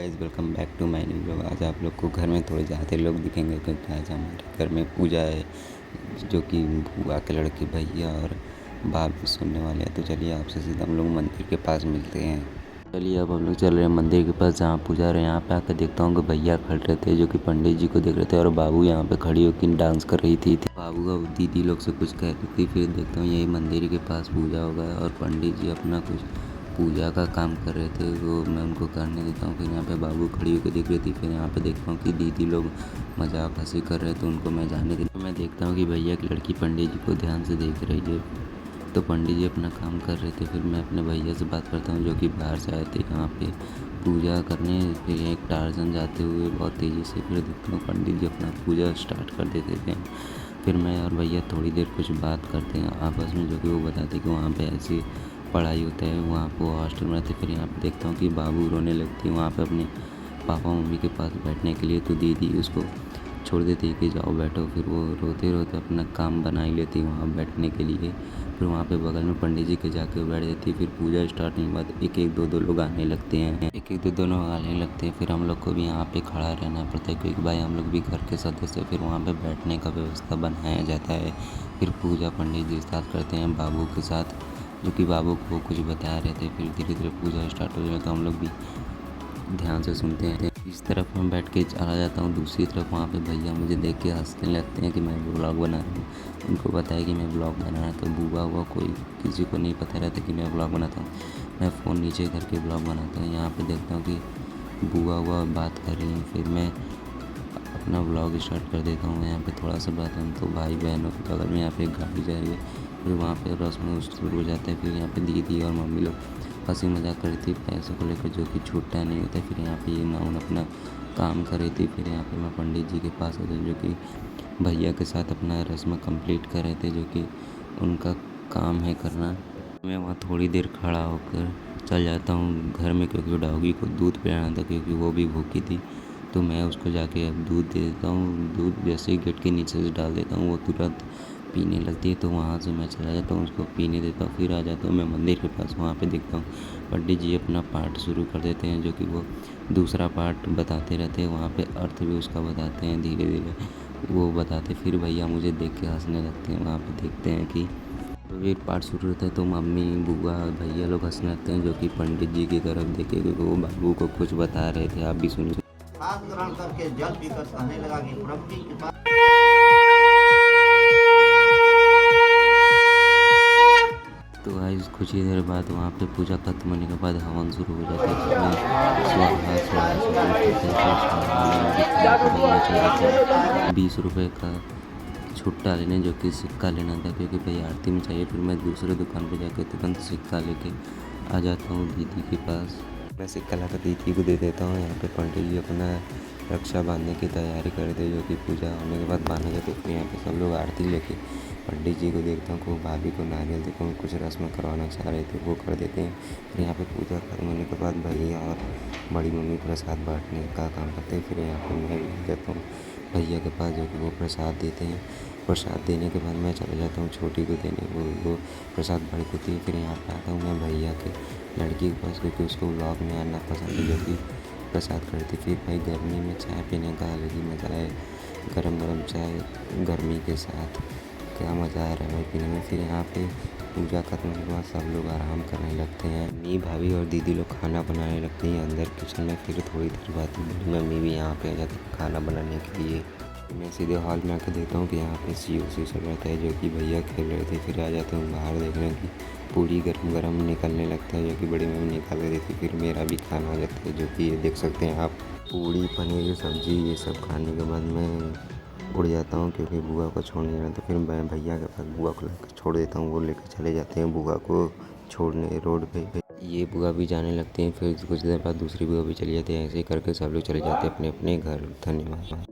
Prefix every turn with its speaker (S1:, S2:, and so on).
S1: Guys welcome back to my new blog. आज आप लोग को घर में थोड़े ज़्यादा लोग दिखेंगे क्योंकि आज हमारे घर में पूजा है, जो कि बुआ के लड़के भैया और बाप भी सुनने वाले हैं। तो चलिए आपसे सीधा हम लोग मंदिर के पास मिलते हैं। चलिए अब हम लोग चल रहे हैं मंदिर के पास जहाँ पूजा रहे। यहाँ पे आकर देखता हूँ कि भैया खड़े रहे थे जो कि पंडित जी को देख रहे थे और बाबू यहाँ पे खड़ी होकर डांस कर रही थी। बाबू का दीदी लोग से कुछ कह रही थी। फिर देखता हूँ यही मंदिर के पास पूजा होगा और पंडित जी अपना कुछ पूजा का काम कर रहे थे, वो मैं उनको करने देता हूँ। फिर यहाँ पे बाबू खड़ी होकर देख रही थी। फिर यहाँ पे देखता हूँ कि दीदी लोग मजाक हंसी कर रहे थे, तो उनको मैं जाने देता हूँ। मैं देखता हूँ कि भैया की लड़की पंडित जी को ध्यान से देख रही है, तो पंडित जी अपना काम कर रहे थे। फिर मैं अपने भैया से बात करता हूँ जो कि बाहर से आए थे यहाँ पे पूजा करने। फिर एक टार्जन जाते हुए बहुत तेज़ी से, फिर देखता हूँ पंडित जी अपना पूजा स्टार्ट कर देते थे। फिर मैं और भैया थोड़ी देर कुछ बात करते हैं आपस में, जो कि वो बताते कि वहाँ पे ऐसी पढ़ाई होता है, वहाँ पे हॉस्टल में रहते। फिर यहाँ पे देखता हूँ कि बाबू रोने लगती है वहाँ पे अपने पापा मम्मी के पास बैठने के लिए, तो दीदी उसको छोड़ देती है कि जाओ बैठो। फिर वो रोते रोते अपना काम बना ही लेती है वहाँ बैठने के लिए। फिर वहाँ पे बगल में पंडित जी के जाके बैठ जाती है। फिर पूजा स्टार्ट होने के बाद एक एक दो लोग आने लगते हैं, एक एक दो लोग आने लगते हैं। फिर हम लोग को भी यहाँ पे खड़ा रहना पड़ता है क्योंकि भाई हम लोग भी घर के सदस्य। फिर वहाँ पे बैठने का व्यवस्था बनाया जाता है। फिर पूजा पंडित जी स्टार्ट करते हैं बाबू के साथ, जो कि बाबू को कुछ बता रहे थे। फिर धीरे धीरे पूजा स्टार्ट हो जाए तो हम लोग भी ध्यान से सुनते हैं। इस तरफ मैं बैठ के चला जाता हूँ, दूसरी तरफ वहाँ पे भैया मुझे देख के हंसने लगते हैं कि मैं ब्लॉग बना रहा हूँ। उनको पता है कि मैं ब्लॉग बना रहा हूँ, तो बुआ हुआ कोई किसी को नहीं पता रहता कि मैं ब्लॉग बनाता हूँ। मैं फ़ोन नीचे करके ब्लॉग बनाता हूँ। यहाँ पे देखता हूँ कि बुआ हुआ बात कर रही हूँ। फिर मैं अपना ब्लॉग स्टार्ट कर देता हूँ। यहाँ पे थोड़ा सा बात हम तो भाई बहनों के बगल में यहाँ पे एक गाड़ी जा रही है। फिर वहाँ पे रस्म शुरू हो जाता है। फिर यहाँ पे दीदी और मम्मी लोग हंसी मजाक कर रही थी पैसों को लेकर, जो कि छूटता नहीं होता। फिर यहाँ पे ये नाउन अपना काम कर रही थी। फिर यहाँ पे मैं पंडित जी के पास होता जो कि भैया के साथ अपना रस्म कंप्लीट कर रहे थे, जो कि उनका काम है करना। मैं वहाँ थोड़ी देर खड़ा होकर चल जाता हूँ घर में, क्योंकि डॉगी को दूध पिलाना था क्योंकि वो भी भूखी थी। तो मैं उसको जाके अब दूध दे देता हूँ। दूध जैसे ही गेट के नीचे से डाल देता हूँ वो तुरंत पीने लगती है, तो वहाँ से मैं चला जाता हूँ उसको पीने देता हूँ। फिर आ जाता हूँ मैं मंदिर के पास। वहाँ पे देखता हूँ पंडित जी अपना पाठ शुरू कर देते हैं, जो कि वो दूसरा पाठ बताते रहते हैं। वहाँ पे अर्थ भी उसका बताते हैं, धीरे धीरे वो बताते। फिर भैया मुझे देख के हंसने लगते हैं। वहाँ पे देखते हैं कि फिर पाठ शुरू होता है तो मम्मी बुआ भैया लोग हंसने लगते हैं, जो कि पंडित जी की तरफ देखे क्योंकि वो बाबू को कुछ बता रहे थे। आप भी सुनिए।
S2: हाथ ग्रहण करके जल पीकर कहने लगा कि प्रभु की कृपा।
S1: तो गाइस कुछ ही देर बाद वहाँ पे पूजा खत्म होने के बाद हवन शुरू हो जाता है, जिसमें स्वाहा स्वाहा सब लोग कहते हैं। 20 रुपये का छुट्टा लेने, जो कि सिक्का लेना था क्योंकि भाई आरती में चाहिए। फिर मैं दूसरे दुकान पे जाकर तुरंत सिक्का लेके आ जाता हूँ दीदी के पास। मैं सिक्का लाकर दीदी को दे देता हूँ। यहाँ पे पंडित जी अपना रक्षा बांधने की तैयारी कर रहे थे, जो कि पूजा होने के बाद बांधे जाते। फिर यहाँ पे सब लोग आरती लेके पंडित जी को देखता हूँ कि भाभी को नारियल देता हूँ, कुछ रस्म करवाना चाह रहे थे वो कर देते हैं। फिर यहाँ पे पूजा खत्म होने के बाद भैया और बड़ी मम्मी प्रसाद बांटने का काम करते हैं। फिर यहाँ पर मैं भी जाता हूँ भैया के पास, जो कि वो प्रसाद देते हैं। प्रसाद देने के बाद मैं चला जाता हूँ छोटी को देने, वो प्रसाद बड़ी देती है। फिर यहाँ पे आता हूँ मैं भैया के लड़की के पास, क्योंकि उसको व्लॉग में आना पसंद है, जो कि प्रसाद करती। फिर भाई गर्मी में चाय पीने का अलग ही मज़ा है। गरम गरम चाय गर्मी के साथ क्या मज़ा आ रहा है भाई पीने में। फिर यहाँ पे पूजा खत्म होने के बाद सब लोग आराम करने लगते हैं। मम्मी भाभी और दीदी लोग खाना बनाने लगती हैं अंदर किचन में। फिर थोड़ी देर बाद मेरी मम्मी भी यहाँ पे आ जाती है खाना बनाने के लिए। मैं सीधे हॉल में आकर देखता हूँ कि यहाँ पे COC चल रहा है, जो कि भैया खेल रहे थे। फिर आ जाते हूँ बाहर देखने की पूरी गरम गरम निकलने लगता है, जो कि बड़ी मम्मी निकाल के देती। फिर मेरा भी खाना आ जाता है, जो कि ये देख सकते हैं आप। पूड़ी पनीर की सब्ज़ी ये सब खाने के बाद मैं उड़ जाता हूँ क्योंकि बुआ को छोड़ने जाना। तो फिर मैं भैया के पास बुआ को लेकर छोड़ देता हूँ, वो लेकर चले जाते हैं बुआ को छोड़ने रोड पे। ये बुआ भी जाने लगते हैं। फिर कुछ देर बाद दूसरी बुआ भी चली जाती है। ऐसे ही करके सब लोग चले जाते हैं अपने अपने घर। धन्यवाद।